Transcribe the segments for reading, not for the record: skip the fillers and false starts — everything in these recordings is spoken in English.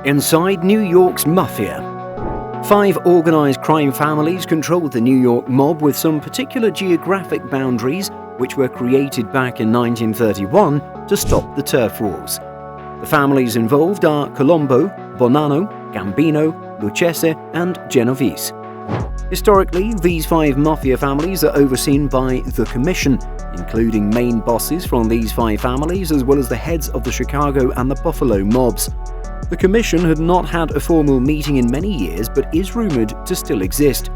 Inside New York's Mafia. 5 organized crime families controlled the New York mob with some particular geographic boundaries which were created back in 1931 to stop the turf wars. The families involved are Colombo, Bonanno, Gambino, Lucchese and Genovese. Historically, these 5 mafia families are overseen by the Commission, including main bosses from these 5 families as well as the heads of the Chicago and the Buffalo mobs. The Commission had not had a formal meeting in many years but is rumoured to still exist.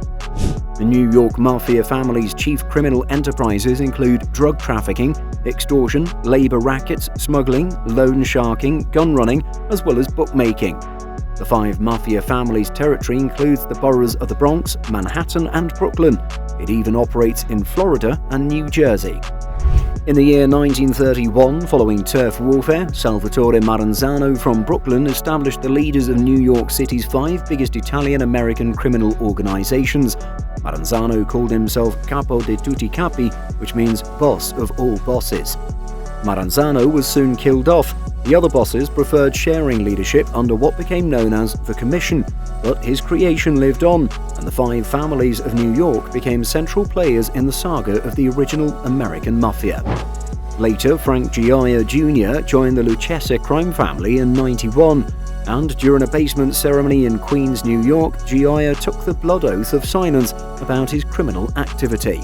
The New York Mafia family's chief criminal enterprises include drug trafficking, extortion, labour rackets, smuggling, loan sharking, gun running, as well as bookmaking. The 5 Mafia families' territory includes the boroughs of the Bronx, Manhattan and Brooklyn. It even operates in Florida and New Jersey. In the year 1931, following turf warfare, Salvatore Maranzano from Brooklyn established the leaders of New York City's 5 biggest Italian-American criminal organizations. Maranzano called himself Capo di tutti capi, which means boss of all bosses. Maranzano was soon killed off. The other bosses preferred sharing leadership under what became known as the Commission, but his creation lived on, and the 5 families of New York became central players in the saga of the original American Mafia. Later, Frank Gioia Jr. joined the Lucchese crime family in '91, and during a basement ceremony in Queens, New York, Gioia took the blood oath of silence about his criminal activity.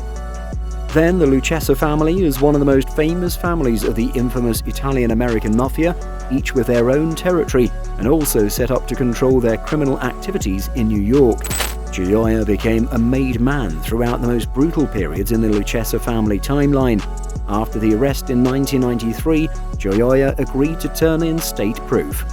Then the Lucchese family is one of the most famous families of the infamous Italian-American Mafia, each with their own territory, and also set up to control their criminal activities in New York. Gioia became a made man throughout the most brutal periods in the Lucchese family timeline. After the arrest in 1993, Gioia agreed to turn in state proof.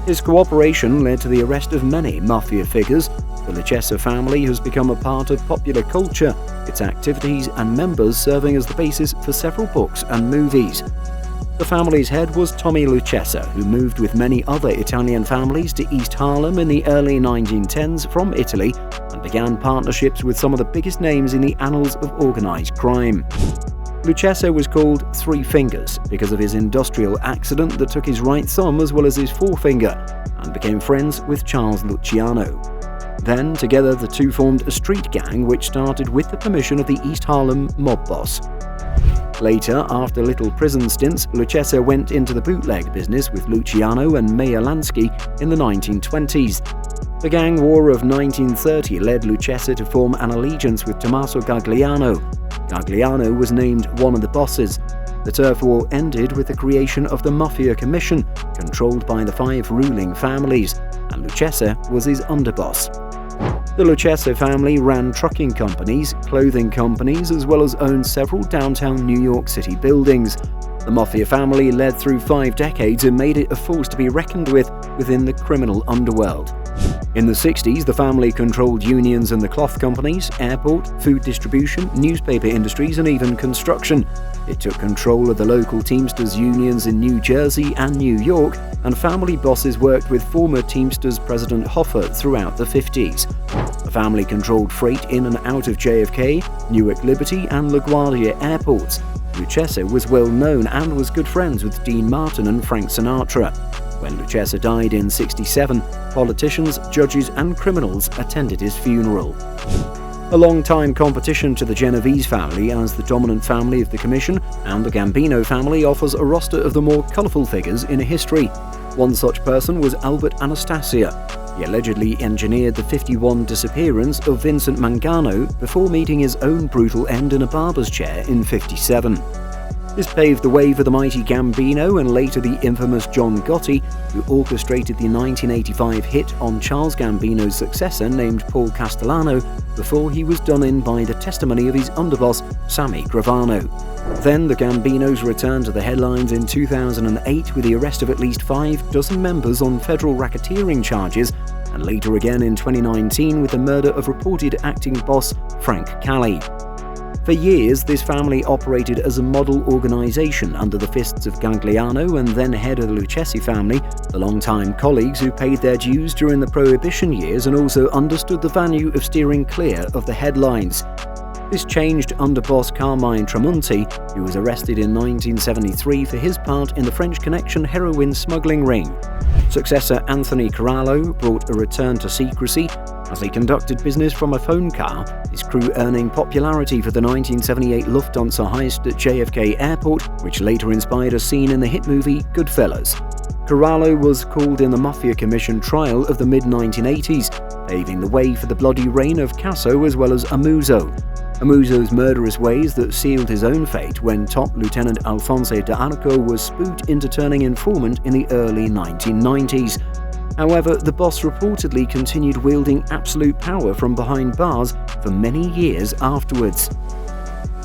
His cooperation led to the arrest of many Mafia figures. The Lucchese family has become a part of popular culture, its activities and members serving as the basis for several books and movies. The family's head was Tommy Lucchese, who moved with many other Italian families to East Harlem in the early 1910s from Italy and began partnerships with some of the biggest names in the annals of organized crime. Lucchese was called Three Fingers because of his industrial accident that took his right thumb as well as his forefinger, and became friends with Charles Luciano. Then, together, the two formed a street gang which started with the permission of the East Harlem mob boss. Later, after little prison stints, Lucchese went into the bootleg business with Luciano and Meyer Lansky in the 1920s. The gang war of 1930 led Lucchese to form an allegiance with Tommaso Gagliano. Gagliano was named one of the bosses. The turf war ended with the creation of the Mafia Commission, controlled by the 5 ruling families, and Lucchese was his underboss. The Lucchese family ran trucking companies, clothing companies, as well as owned several downtown New York City buildings. The Mafia family led through 5 decades and made it a force to be reckoned with within the criminal underworld. In the 60s, the family controlled unions in the cloth companies, airport, food distribution, newspaper industries, and even construction. It took control of the local Teamsters unions in New Jersey and New York, and family bosses worked with former Teamsters President Hoffa throughout the 50s. The family controlled freight in and out of JFK, Newark Liberty, and LaGuardia airports. Lucchese was well known and was good friends with Dean Martin and Frank Sinatra. When Lucchese died in '67, politicians, judges and criminals attended his funeral. A long-time competition to the Genovese family as the dominant family of the Commission, and the Gambino family offers a roster of the more colourful figures in history. One such person was Albert Anastasia. He allegedly engineered the '51 disappearance of Vincent Mangano before meeting his own brutal end in a barber's chair in '57. This paved the way for the mighty Gambino and later the infamous John Gotti, who orchestrated the 1985 hit on Charles Gambino's successor named Paul Castellano before he was done in by the testimony of his underboss, Sammy Gravano. Then the Gambinos returned to the headlines in 2008 with the arrest of at least 5 dozen members on federal racketeering charges, and later again in 2019 with the murder of reported acting boss Frank Cali. For years, this family operated as a model organization under the fists of Gagliano and then head of the Lucchese family, the longtime colleagues who paid their dues during the Prohibition years and also understood the value of steering clear of the headlines. This changed under boss Carmine Tramonti, who was arrested in 1973 for his part in the French Connection heroin smuggling ring. Successor Anthony Corallo brought a return to secrecy as he conducted business from a phone car, his crew earning popularity for the 1978 Lufthansa heist at JFK Airport, which later inspired a scene in the hit movie Goodfellas. Corallo was called in the Mafia Commission trial of the mid-1980s, paving the way for the bloody reign of Casso as well as Amuso. Amuso's murderous ways that sealed his own fate when top Lieutenant Alfonso D'Arco was spooked into turning informant in the early 1990s. However, the boss reportedly continued wielding absolute power from behind bars for many years afterwards.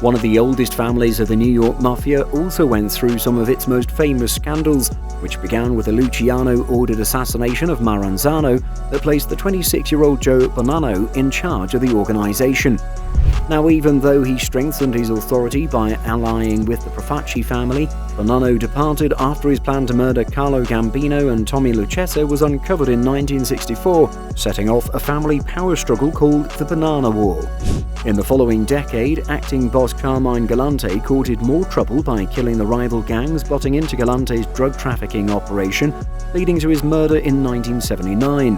One of the oldest families of the New York Mafia also went through some of its most famous scandals, which began with the Luciano-ordered assassination of Maranzano that placed the 26-year-old Joe Bonanno in charge of the organization. Now, even though he strengthened his authority by allying with the Profaci family, Bonanno departed after his plan to murder Carlo Gambino and Tommy Lucchese was uncovered in 1964, setting off a family power struggle called the Banana War. In the following decade, acting boss Carmine Galante courted more trouble by killing the rival gangs butting into Galante's drug trafficking operation, leading to his murder in 1979.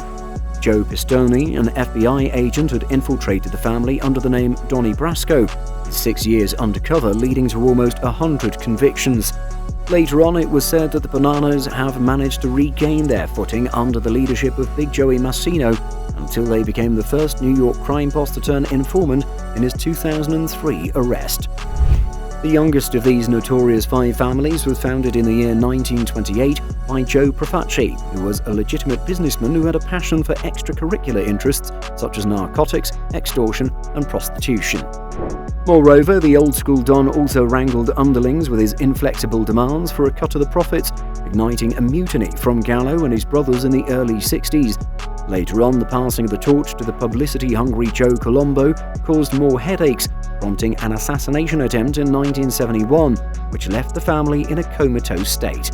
Joe Pistone, an FBI agent, had infiltrated the family under the name Donnie Brasco, with 6 years undercover leading to almost 100 convictions. Later on, it was said that the Bananas have managed to regain their footing under the leadership of Big Joey Massino until they became the first New York crime boss to turn informant in his 2003 arrest. The youngest of these notorious 5 families was founded in the year 1928 by Joe Profaci, who was a legitimate businessman who had a passion for extracurricular interests such as narcotics, extortion, and prostitution. Moreover, the old-school Don also wrangled underlings with his inflexible demands for a cut of the profits, igniting a mutiny from Gallo and his brothers in the early 60s. Later on, the passing of the torch to the publicity-hungry Joe Colombo caused more headaches, prompting an assassination attempt in 1971, which left the family in a comatose state.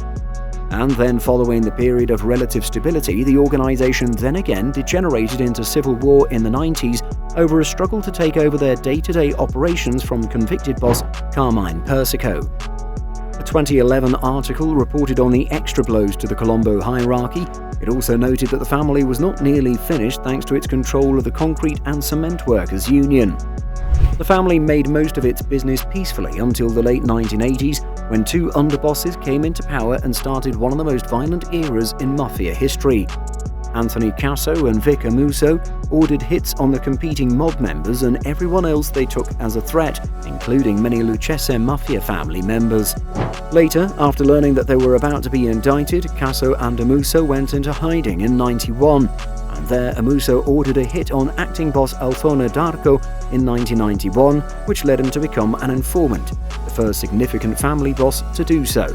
And then, following the period of relative stability, the organization then again degenerated into civil war in the 90s over a struggle to take over their day-to-day operations from convicted boss Carmine Persico. A 2011 article reported on the extra blows to the Colombo hierarchy. It also noted that the family was not nearly finished thanks to its control of the concrete and cement workers' union. The family made most of its business peacefully until the late 1980s, when 2 underbosses came into power and started one of the most violent eras in Mafia history. Anthony Casso and Vic Amuso ordered hits on the competing mob members and everyone else they took as a threat, including many Lucchese Mafia family members. Later, after learning that they were about to be indicted, Casso and Amuso went into hiding in 91. And there, Amuso ordered a hit on acting boss Alfonso D'Arco in 1991, which led him to become an informant, the first significant family boss to do so.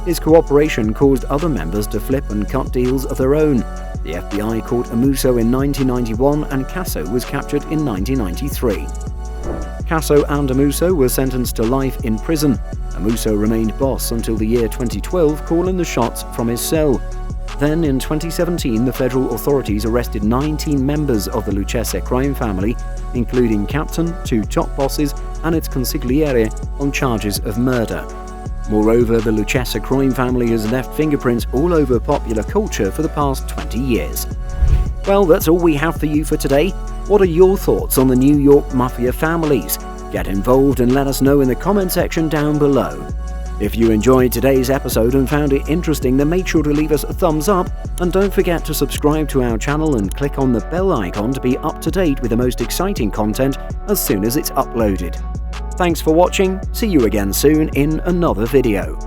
His cooperation caused other members to flip and cut deals of their own. The FBI caught Amuso in 1991 and Casso was captured in 1993. Casso and Amuso were sentenced to life in prison. Amuso remained boss until the year 2012, calling the shots from his cell. Then, in 2017, the federal authorities arrested 19 members of the Lucchese crime family, including Captain, 2 top bosses, and its consigliere, on charges of murder. Moreover, the Lucchese crime family has left fingerprints all over popular culture for the past 20 years. Well, that's all we have for you for today. What are your thoughts on the New York Mafia families? Get involved and let us know in the comment section down below. If you enjoyed today's episode and found it interesting, then make sure to leave us a thumbs up, and don't forget to subscribe to our channel and click on the bell icon to be up to date with the most exciting content as soon as it's uploaded. Thanks for watching, see you again soon in another video.